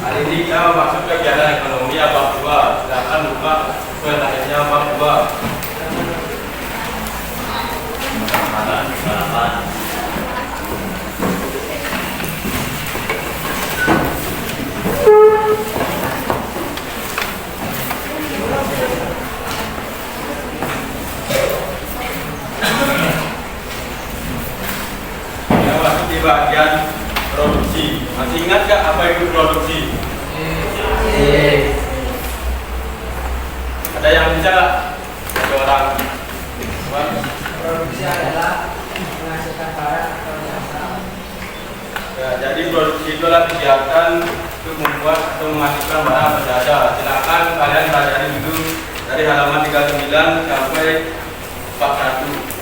Hari ini kita masuk kegiatan ekonomi bab 2. Silakan buka buku lainnya bab 2. Kita masuk di bagian produksi. Masih ingat gak apa itu produksi? Ada yang bisa gak? Ada orang? Produksi adalah menghasilkan barang atau jasa. Ya, jadi produksi itu adalah kegiatan untuk membuat atau menghasilkan barang atau jasa. Silakan kalian pelajari dulu dari halaman 39 sampai 41.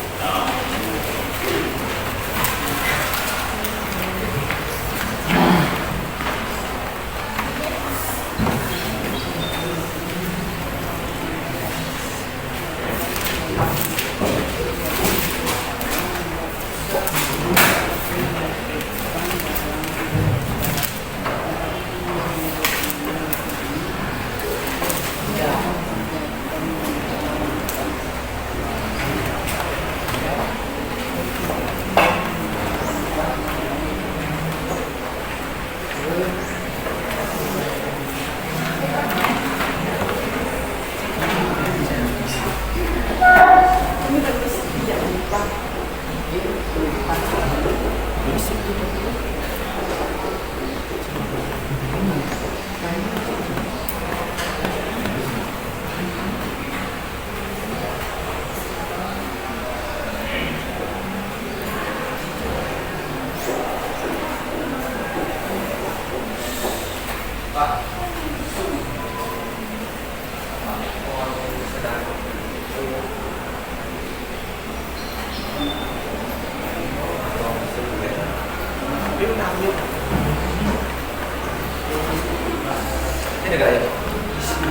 Ini enggak ya?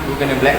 Bukan yang black.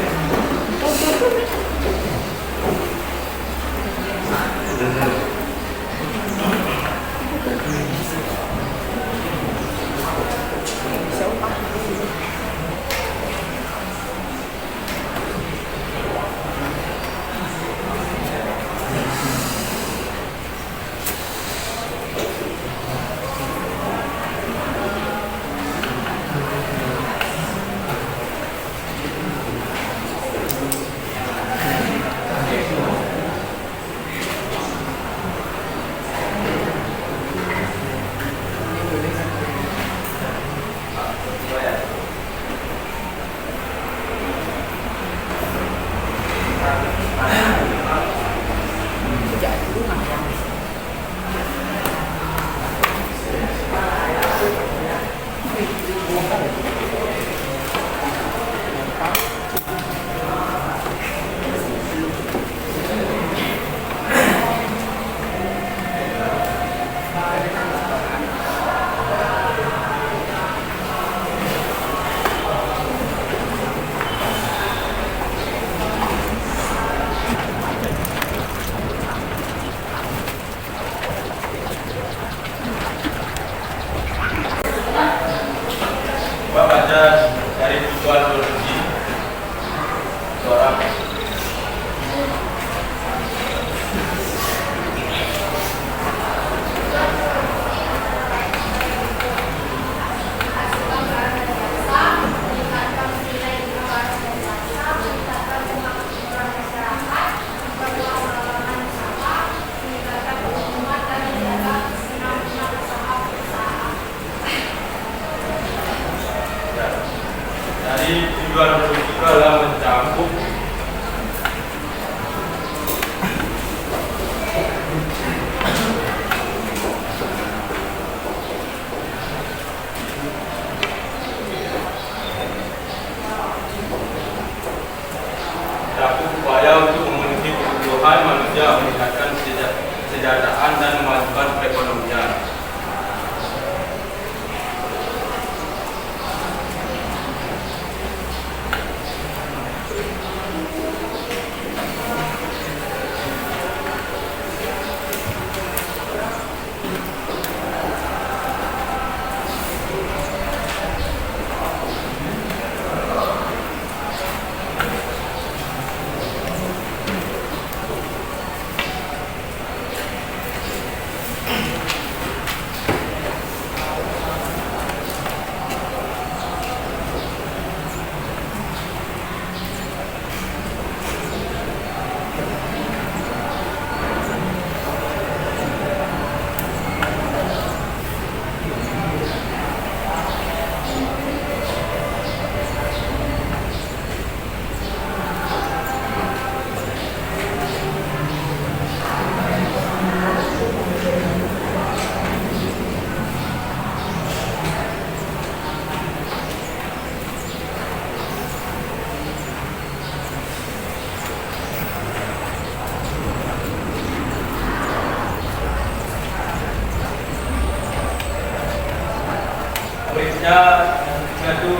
selanjutnya yaitu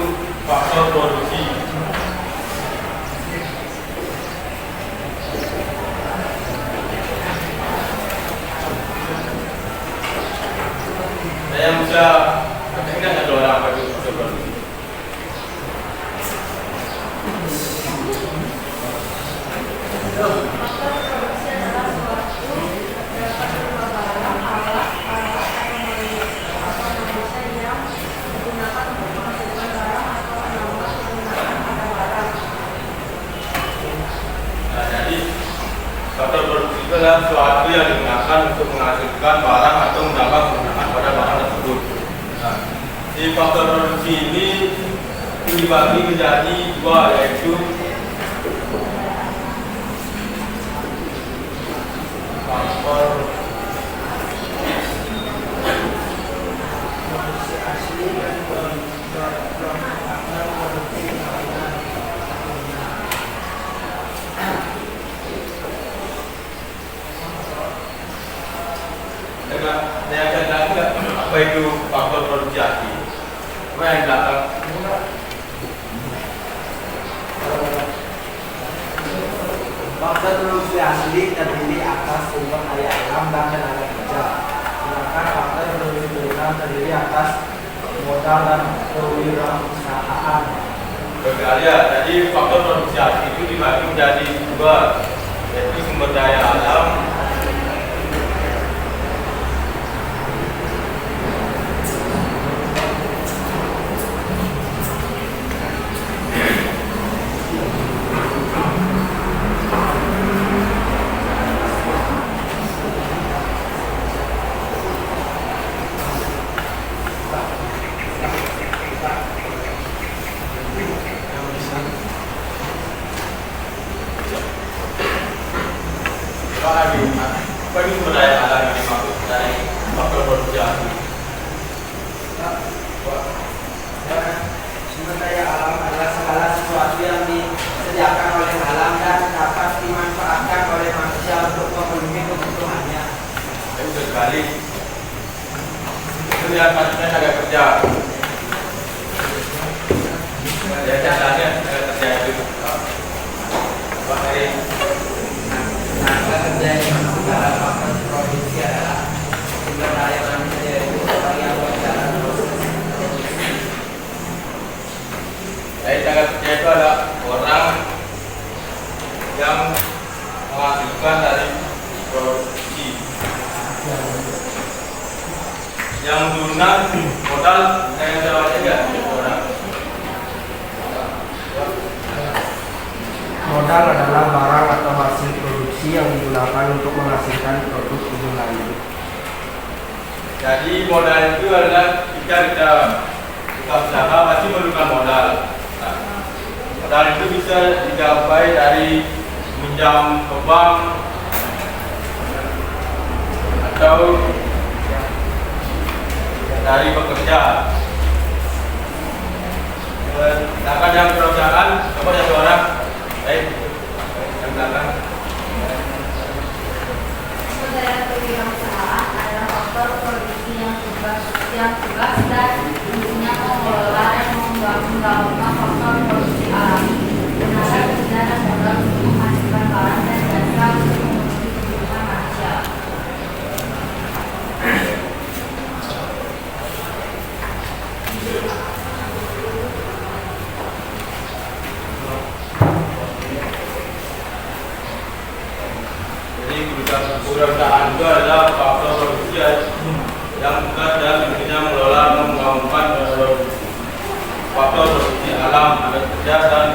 faktor produksi. Saya bisa ingat ada orang apa itu faktor produksi. Faktor produksi itu adalah sesuatu yang digunakan untuk menghasilkan barang atau menambah penggunaan pada barang tersebut. Nah, di faktor produksi ini dibagi menjadi dua, yaitu faktor produksi asli dan saya akan jelaskan apa itu faktor produksi asli. Apa yang belakang? Faktor produksi asli terdiri atas sumber daya alam dan tenaga kerja. Sedangkan faktor produksi turunan terdiri atas modal dan kewirausahaan. Berkarya. Jadi faktor produksi asli itu dibagi menjadi dua, yaitu sumber daya alam apa itu sumber daya alam yang dimaksud dari faktor produksi asli? Sumber daya alam adalah segala sesuatu yang disediakan oleh alam dan dapat dimanfaatkan oleh manusia untuk memenuhi kebutuhannya. Itu sekali. Itu yang pastinya tenaga kerja. Ya caranya tenaga kerja itu. Pak Heri. Tenaga kerja yang segala faktor produksi adalah sumber daya manusia yaitu yang berjalan proses. Jadi tenaga kerja itu adalah orang yang menghasilkan dari produksi. Yang turunan modal yang jawab aja orang. Modal adalah barang atau hasil produksi yang digunakan untuk menghasilkan produk umum lain. Jadi modal itu adalah jika kita buka usaha pasti memerlukan modal. Nah, modal itu bisa dicapai dari pinjam ke bank atau dari pekerja. Sedangkan yang perusahaan, coba satu orang, baik, yang belakang. Sumber daya kewirausahaan adalah faktor produksi yang tugas dan fungsinya mengelola dan mengembangkan faktor produksi alami, tenaga kerja dan modal untuk menghasilkan barang dan jasa untuk memenuhi kebutuhan manusia. Jadi kewirausahaan itu adalah faktor produksi yang tugas dan fungsinya mengelola dan mengembangkan faktor produksi alam, tenaga kerja dan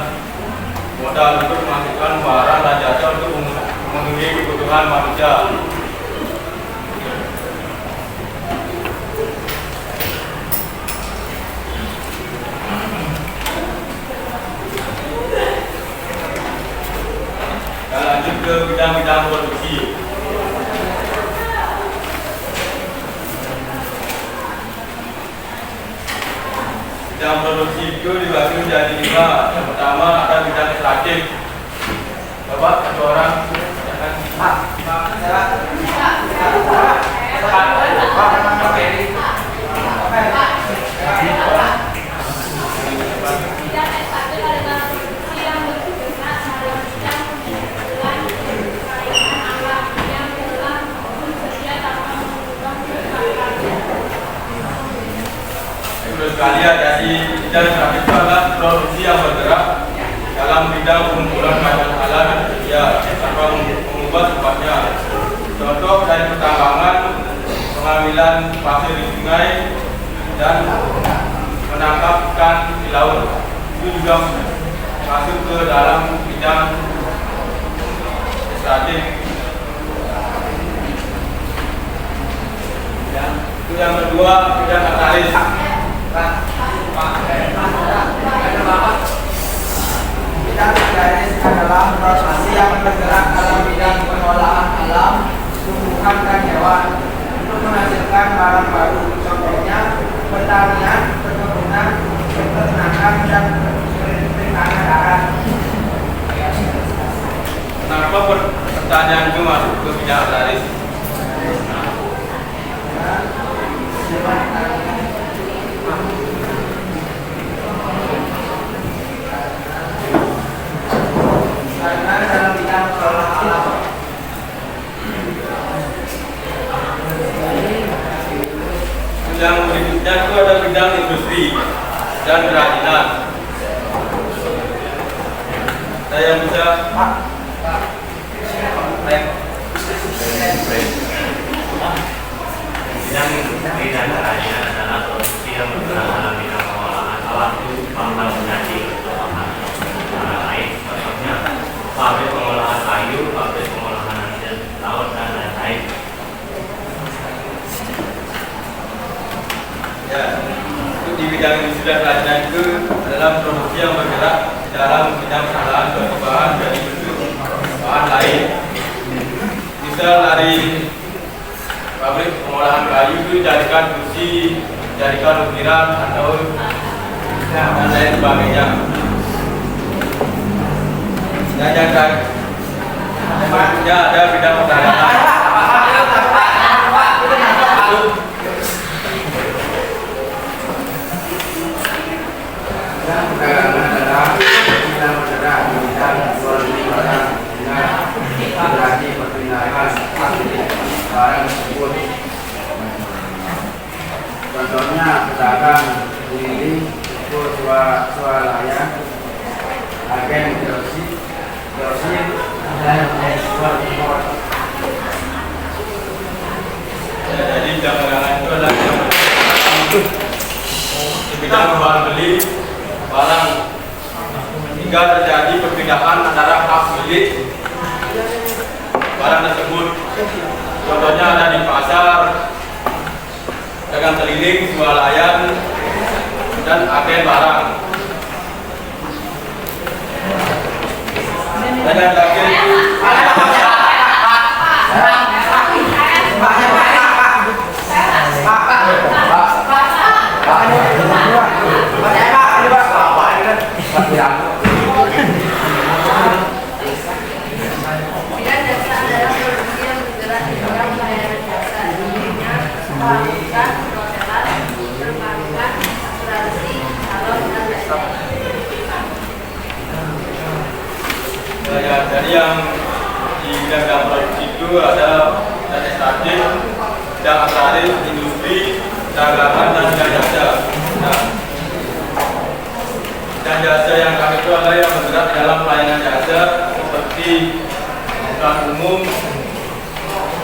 modal untuk menghasilkan barang dan jasa untuk memenuhi kebutuhan manusia. Kita lanjut ke bidang-bidang produksi. Bidang produksi itu dibagi menjadi 5. Yang pertama ada bidang ekstraktif. Bapak, satu orang. Pak, sekalian, jadi bidang terakhir itu adalah produksi yang bergerak dalam bidang pengumpulan bahan alam dan media tanpa mengubah sifatnya. Contoh dari pertambangan, pengambilan pasir di sungai, dan menangkap ikan di laut. Itu juga masuk ke dalam bidang ekstraktif. Yang kedua, bidang katalis. Bidang agraris adalah profesi yang bergerak dalam bidang pengolahan alam, tumbuhan dan hewan untuk menghasilkan barang baru. Contohnya pertanian, perkebunan, peternakan dan perikanan darat. Kenapa pertanian itu masuk ke bidang agraris? Karena dalam bidang pengolahan alam. Yang berikutnya itu ada bidang industri dan kerajinan. Saya bisa Bidang industri dan kerajinan adalah produksi yang bergerak dalam bidang pengolahan alam, pangkal menjadi pengolahan lain, contohnya pabrik pengolahan kayu, pabrik pengolahan hasil laut dan lain-lain. ya, itu di bidang industri dan kerajinan itu adalah produksi yang bergerak dalam bidang pengolahan suatu bahan dari bentuk bahan lain. Misal dari pabrik pengolahan kayu itu jadikan kursi, jadikan ukiran atau dan lain sebagainya. Dan yang berikutnya ada bidang perdagangan. Bidang perdagangan adalah bidang bergerak di bidang jual beli barang dengan berarti perpindahan barang tersebut. Contohnya pedagang keliling, swalayan, agen grosir, dan ekspor impor. Ya, jadi bidang perdagangan itu adalah di bidang jual beli barang hingga terjadi perpindahan antara hak milik barang tersebut. Contohnya ada di pasar, dagang keliling, swalayan, dan agen barang. Dan yang terakhir itu Bidang jasa adalah produksi yang bergerak di bidang pelayanan jasa, contohnya pelabuhan, perhotelan, perbankan, asuransi, salon, dan lain-lain. ya, jadi yang di bidang produksi itu ada bidang ekstraktif, bidang agraris, industri, dagangan, dan bidang jasa. Nah, bidang jasa yang kami itu adalah yang bergerak dalam pelayanan jasa seperti angkutan umum,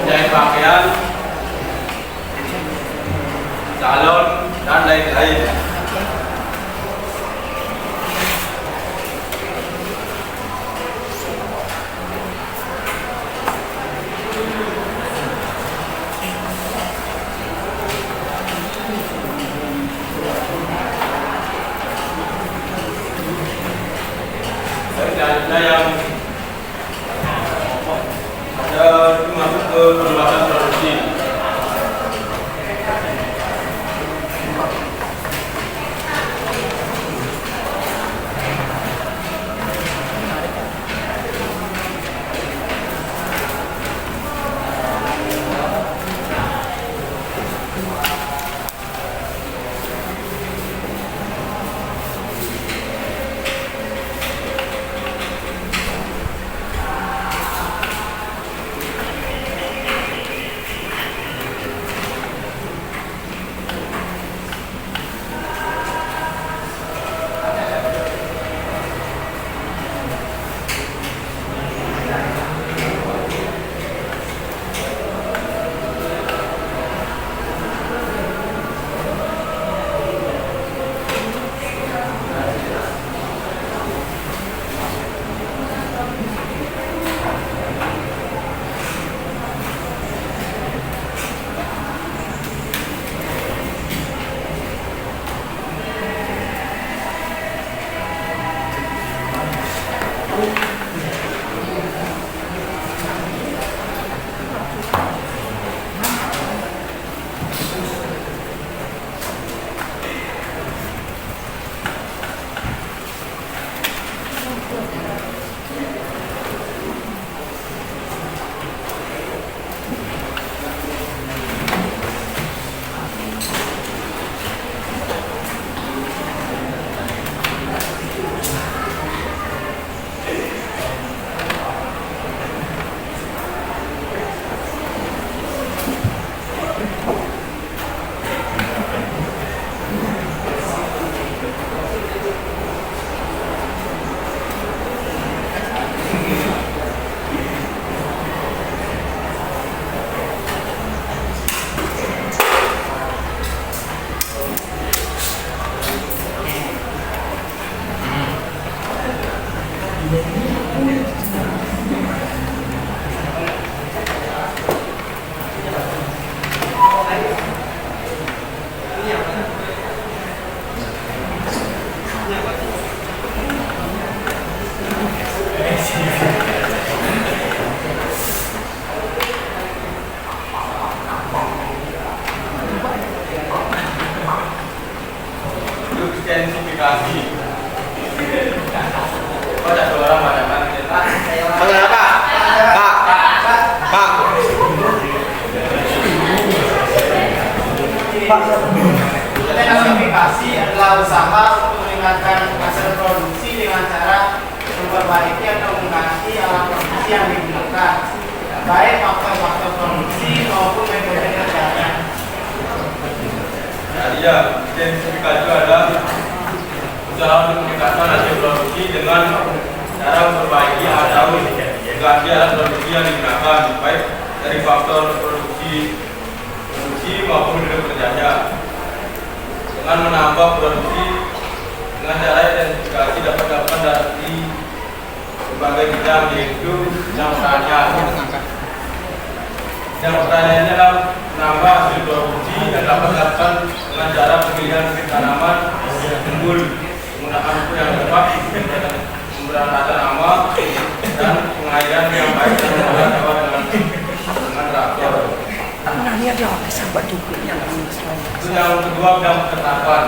penjahit pakaian, salon, dan lain-lain. Selanjutnya yang ada itu masuk ke pembahasan produksi. intensifikasi. Ada dua orang pandangan. Panggil apa? Pak. Pak. Intensifikasi adalah usaha untuk meningkatkan hasil produksi dengan cara memperbaiki atau mengganti alat produksi yang digunakan, baik faktor-faktor produksi maupun metode kerjanya. Jadi ya, intensifikasi adalah usaha untuk meningkatkan hasil produksi dengan cara memperbaiki atau mengganti alat produksi yang digunakan, baik dari faktor produksi maupun metode kerjanya. Dengan menambah produksi dengan cara identifikasi dapat dilakukan dari berbagai bidang, yaitu bidang pertanian. Bidang pertaniannya adalah menambah hasil produksi dan dapat dilakukan dengan cara pemilihan bibit tanaman unggul, menggunakan pupuk yang tepat, pemberantasan hama, dan pengairan yang baik dan dapat dengan traktor. Itu yang kedua, bidang peternakan.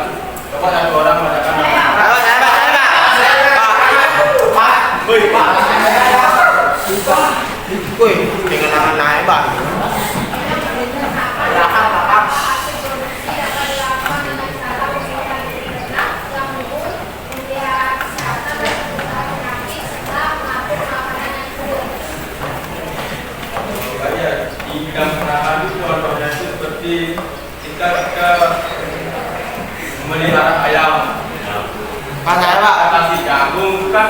Coba ada orang mengatakan Woi, dengan tangan naik, Pak. di bidang peternakan itu contohnya itu seperti kita memelihara ayam. Pak, saya, Pak. Kita kasih jagung kan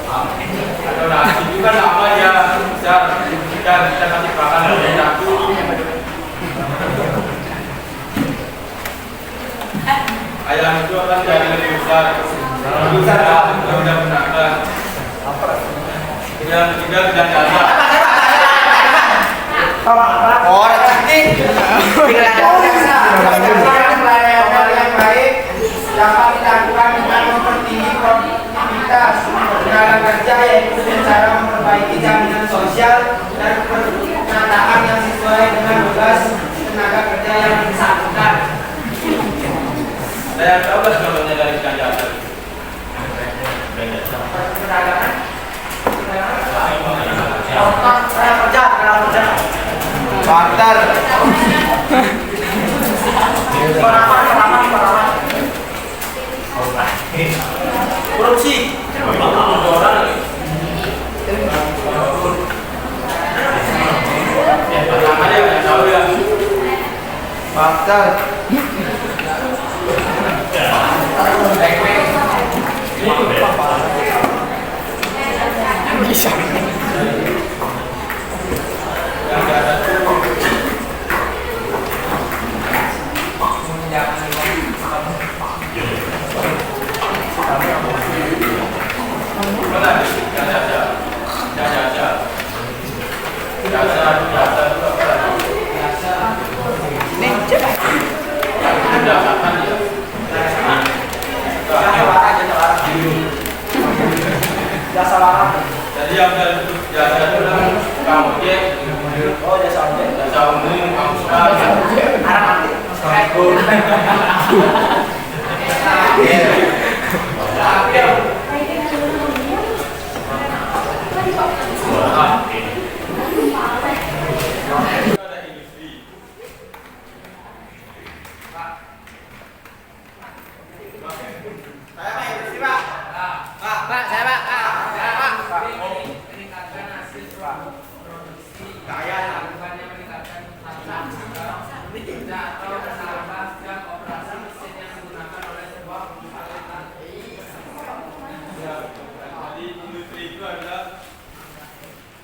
atau nasi itu kan lama ya besar. Kita kasih pakan dari jagung. Ayam itu akan jadi lebih besar. Itu sudah peternakan. Yang ketiga bidang jasa. Orang cantik. Pelayanan yang baik dapat dilakukan dengan mempertinggi produktivitas tenaga kerja, yaitu dengan cara memperbaiki jaminan sosial dan pendataan yang sesuai dengan tugas tenaga kerja yang bersangkutan. Ada yang tahu contohnya dari bidang jasa? Perdagangan, contoh saya kerja. Bantar. Korupsi. Pertama yang tahu ya. Bantar. Bisa. Yang jasa itu Jasa warang. jadi yang jasa itu adalah tukang ojek, Oh, jasa ojek. jasa umum, angsuran, Arah nanti. ada industri. Pak, saya, Pak. Meningkatkan hasil produksi kaya lakukan yang meningkatkan hasil atau menambah jam operasi mesin yang digunakan oleh sebuah perusahaan. Jadi industri itu adalah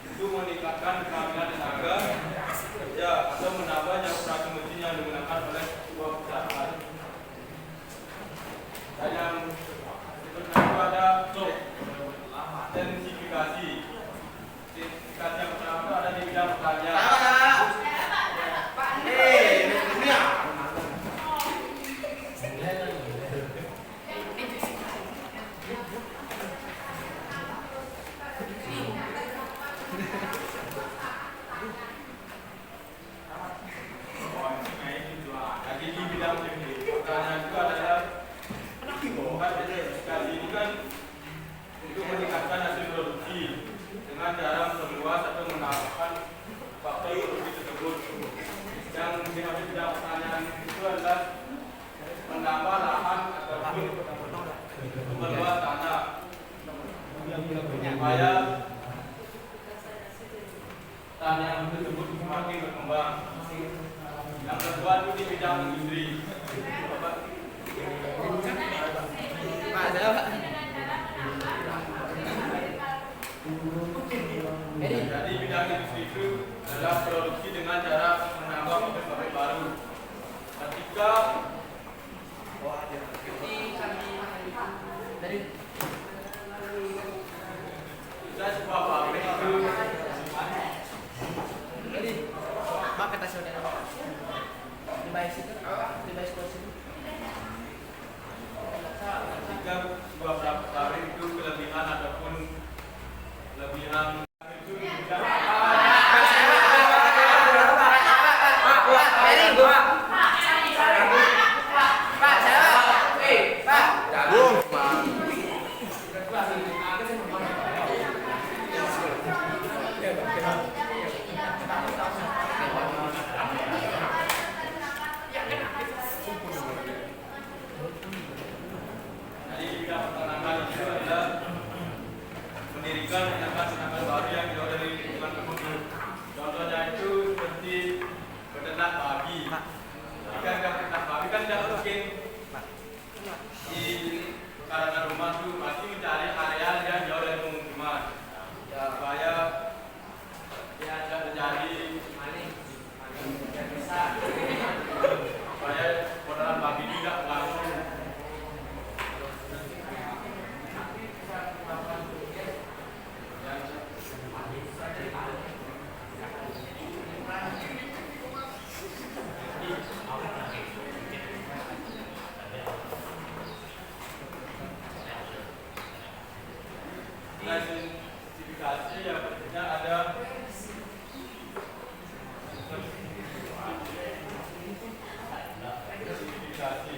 itu meningkatkan kehamilan tenaga kerja atau menambah jam operasi mesin yang digunakan oleh sebuah perusahaan. Dan yang kedua ada intensifikasi. Intensifikasi yang pertama itu ada di bidang pertanian. yang diambil bidang pertanian itu adalah menambah lahan ataupun memperluas tanah supaya tanaman tersebut semakin berkembang. Yang kedua itu di bidang industri. Pak, saya Pak. Jadi bidang industri itu adalah produksi dengan cara menambah pabrik baru. Ketika kita sebuah pabrik itu Pak, kata saudara. Dibayar situ. Dibayar situ. ketika sebuah pabrik itu kelebihan ataupun kelebihan itu mendirikan peternakan baru yang jauh dari lingkungan penduduk. Contohnya itu seperti peternak babi. Jika peternak babi kan tidak mungkin di karangan rumah itu pasti mencari area yang jauh dari pemukiman supaya dia tidak terjadi supaya peternak babi tidak langsung klasifikasi yang pentingnya ada klasifikasi.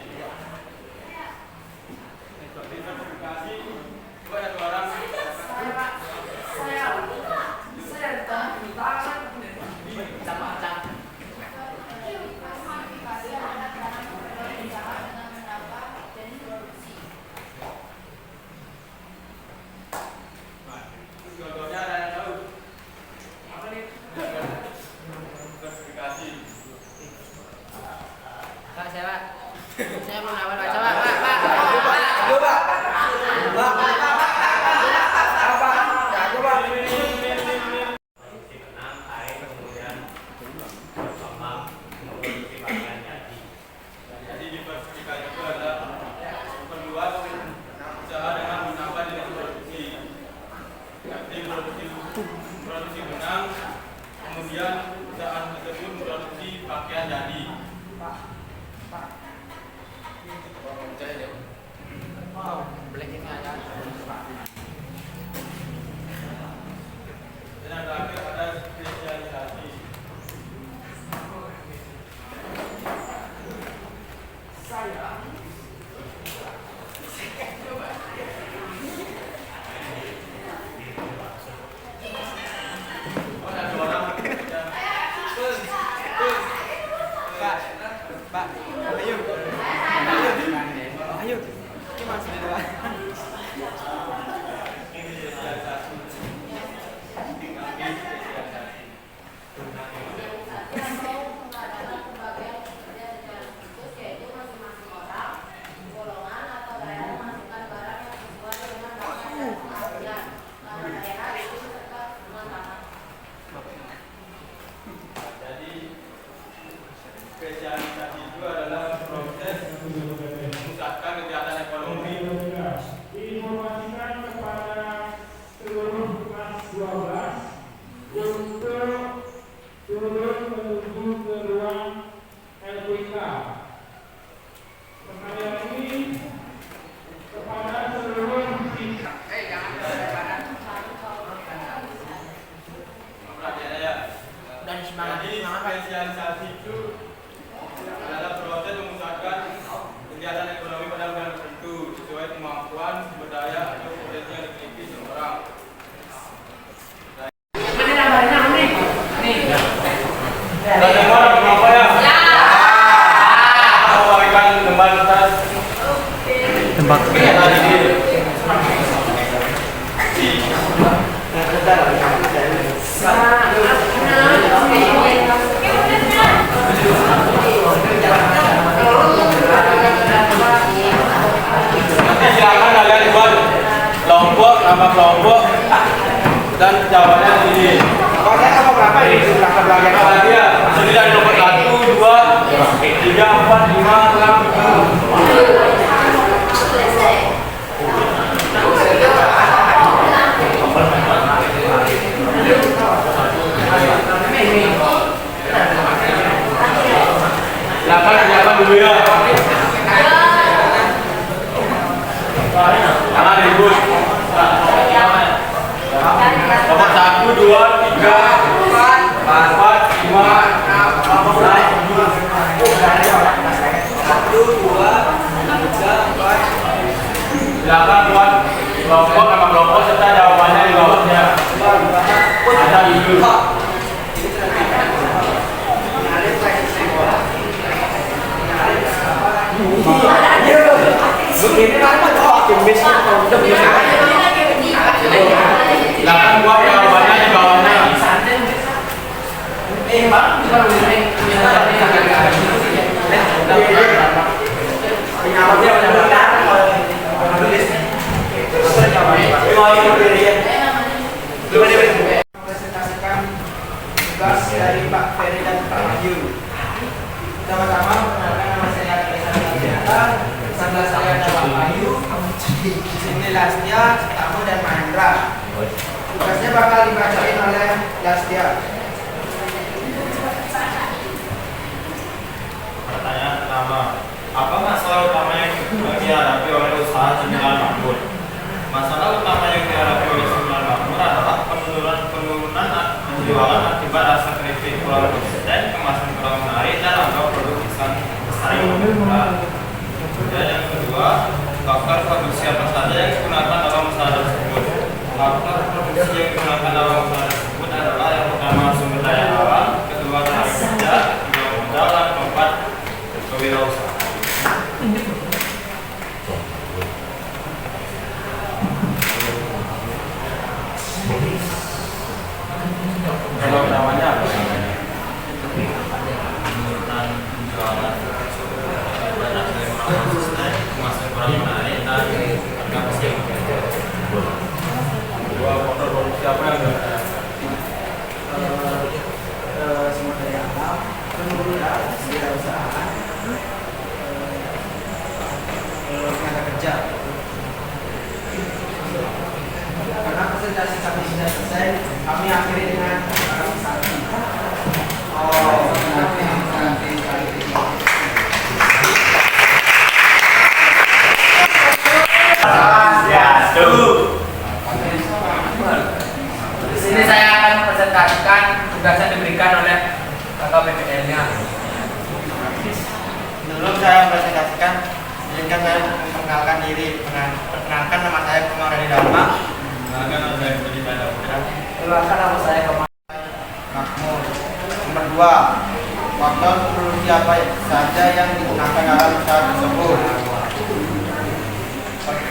Seperti sertifikasi itu ada dua orang. Contohnya ada yang tahu apa nih? Klasifikasi. Pak, saya Pak. Saya mau nawar baca Pak. Benang, air, kemudian berkembang memproduksi pakaian jadi. Jadi diversifikasi itu adalah memperluas usaha dengan menambah jenis produksi. Seperti produksi benang, kemudian usaha tersebut memproduksi pakaian jadi. Black ini ada. Dan yang terakhir ada spesialisasi. Ada dua orang. Pak, ayo. Ini masih di depan. Ini spesialisasi. Jadi spesialisasi itu adalah proses meningkatkan kegiatan ekonomi. Diinformasikan kepada seluruh kelas 12 untuk turun menuju ke ruang LPK. Sekali lagi kepada seluruh siswa. Perhatian ya. Dan semangat Jadi spesialisasi itu 3, 4, 5, 6, 7. Silakan dulu ya. Jangan ribut. Nomor 1, 2, 3, 4, 5, 6. Silakan buat kelompok nama kelompok serta jawabannya di bawahnya. Ada judul. Begini kan optimisnya udah bisa. Silakan buat jawabannya di bawahnya. Presentasikan tugas dari Pak Ferry dan Pak Wahyu. Pertama-tama perkenalkan nama saya Alexander. Bersama saya ada Pak Wahyu, Sini Lastia, Tamu dan Mahendra. Tugasnya bakal dibacain oleh Lastia. Pertanyaan pertama, apa masalah utama yang dihadapi oleh usaha cemilan makmur? Masalah utama yang dihadapi oleh cemilan makmur adalah penurunan penjualan akibat rasa kritik kurang konsisten, kemasan kurang menarik, dan angka produk bersaing murah. Dan yang kedua, faktor produksi apa saja yang digunakan dalam usaha tersebut? Faktor produksi yang digunakan dalam usaha tersebut adalah yang pertama sumber daya alam, kedua tenaga kerja, ketiga modal, dan keempat kewirausahaan. Kalau namanya apa? Penurunan penjualan, dan hasil yang kurang konsisten, kemasan kurang menarik, dan harga bersaing. Dua faktor produksi apa yang ada? Sumber daya alam, penurunan kewirausahaan, tenaga kerja. Karena presentasi kami sudah selesai, kami akhiri dengan saksi. Di sini saya akan presentasikan tugas yang diberikan oleh kakak PPL-nya. Sebelum saya presentasikan, izinkan saya memperkenalkan diri. Perkenalkan, nama saya Kumar Hadi Dharma. Silakan ada yang beri tanda putra. Perkenalkan, nama saya Kumar Makmur. Nomor 2, faktor produksi apa saja yang digunakan dalam usaha tersebut?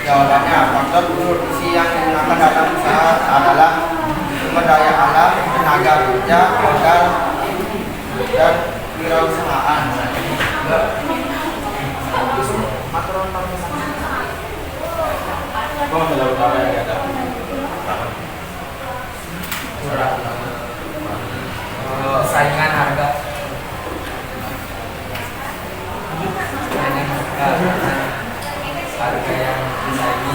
Jawabannya, faktor produksi yang digunakan dalam usaha adalah sumber daya alam, tenaga kerja, modal, dan wirausahaan. Kau adalah utama yang ada. Saingan harga. Harga yang disaingi.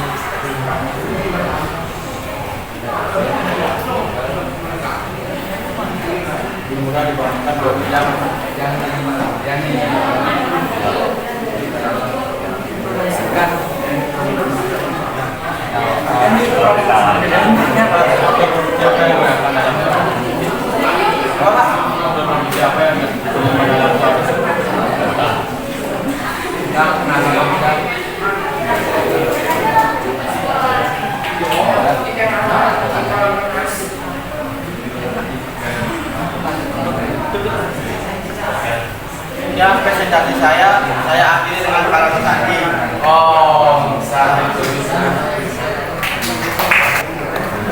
Dimulai dibandingkan 2 jam. Yang diproduksikan. Siapa yang akan dalam siapa yang dalam Yang tenaga kerja. Ya, presentasi saya akhiri dengan kalimat tadi. Oh, bisa.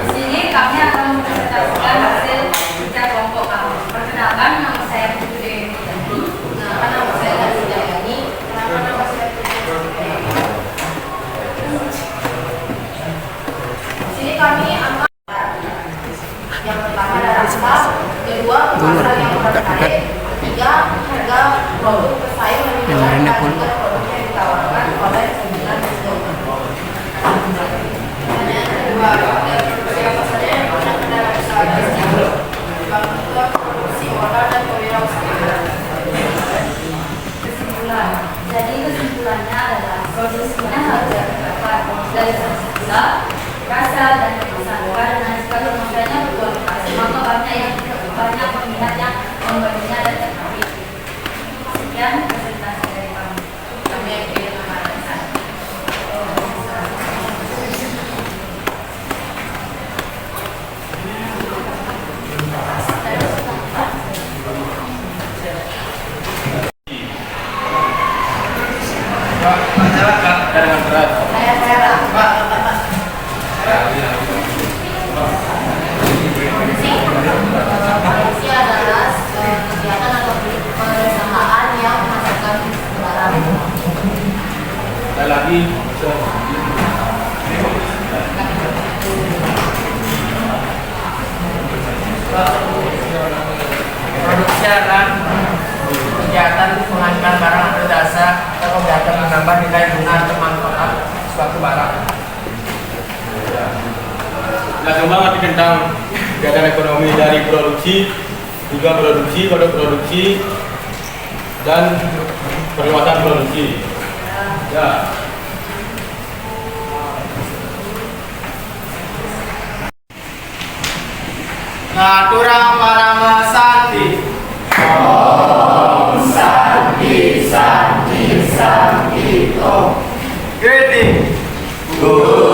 Di sini kami akan mempresentasikan hasil kerja kelompok kami. Perkenalkan, nama saya Putri Dewi. Kenalkan, nama saya Nasi Jayani. Kenalkan, nama saya Putri. Di sini kami akan yang pertama adalah rasa, kedua kemasan yang menarik, ketiga harga produk bersaing Produksinya harus dapat dari segi rasa dan kemasan. Karena jika lemaganya berkualitas, maka banyak peminat yang membelinya dan tertarik. Sekian presentasi dari kami. Kami ingin mengatakan. Dengan berat. Produksi adalah kegiatan atau perusahaan yang menghasilkan barang. Ada lagi. Produksi adalah kegiatan menghasilkan barang atau jasa atau kegiatan menambah nilai guna atau manfaat suatu barang. Nah, semua ngerti tentang kegiatan ekonomi dari produksi, juga produksi, produk produksi, dan perluasan produksi. Ya. Naturang Parama Santi. Om Santi Santi Santi Om. Greeting. Good.